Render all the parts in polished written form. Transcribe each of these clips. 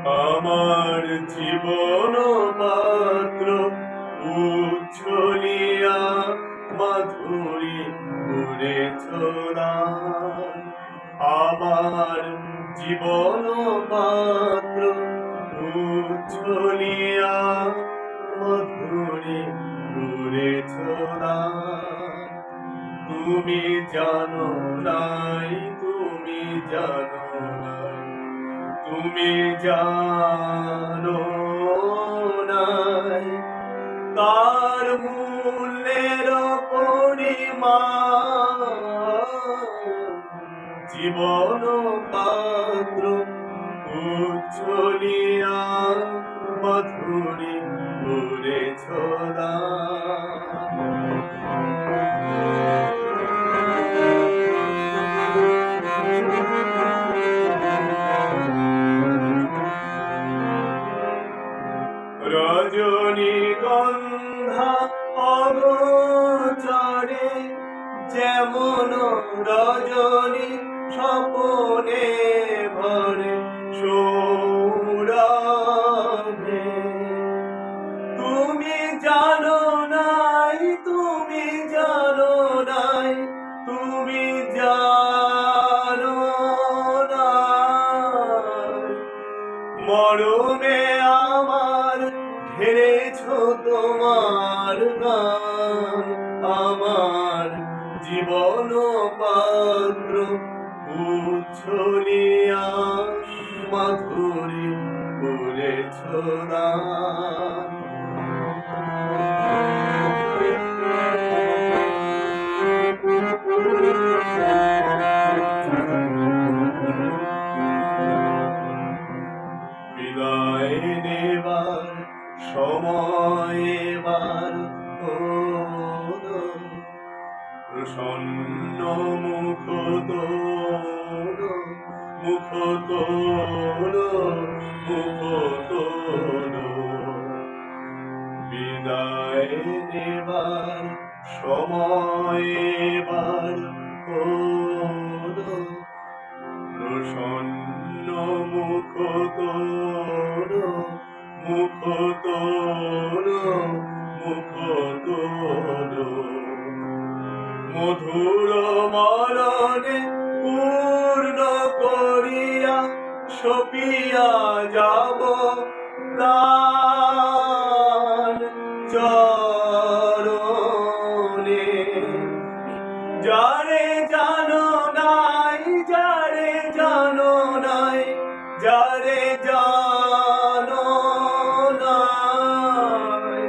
আমার জীবন পাত্র উচ্ছলিয়া মাধুরী করেছ দান। আমার জীবন পাত্র উচ্ছলিয়া মাধুরী করেছ দান। তুমি জানো নাই, তুমি জানো নাই, তুমি জানো নাই তার মূল্যের পরিমাণ। জীবন পাত্র উচ্ছলিয়া মাধুরী করেছ দান। রজনীগন্ধা অগোচরে যেমন রজনী স্বপনে ভরে সৌরভে। তুমি জানো নাই, তুমি জানো নাই, তুমি জানো নাই মরণে আমার ঘেরেছ তোমার গান। আমার জীবন পাত্র উচ্ছলিয়া মাধুরী করেছ দান। বিদায় নেবার সময় এবার হলো, প্রসন্ন মুখ তোলো, মুখ তোলো, মুখ তোলো। বিদায় নেবার সময় এবার হলো, প্রসন্ন মুখ তোলো, মুখ তোলো, মুখ তোলো। মধুর মরণে পূর্ণ করিয়া সপিয়া যাব প্রাণ চরণে। যারে জানো নাই, যারে জানো নাই, যারে জানো নাই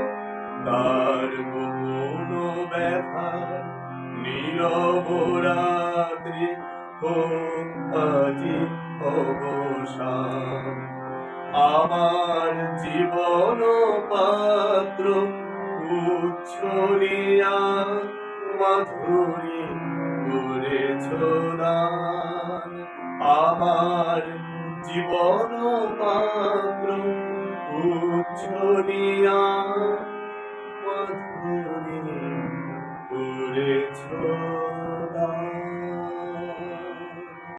তার গোপন ব্যথার নীরব রাত্রি হোক আজি অবসান। আমার জীবন পাত্র উচ্ছলিয়া মাধুরী করেছ দান। আমার জীবন পাত্র উচ্ছলিয়া মাধুরী করেছ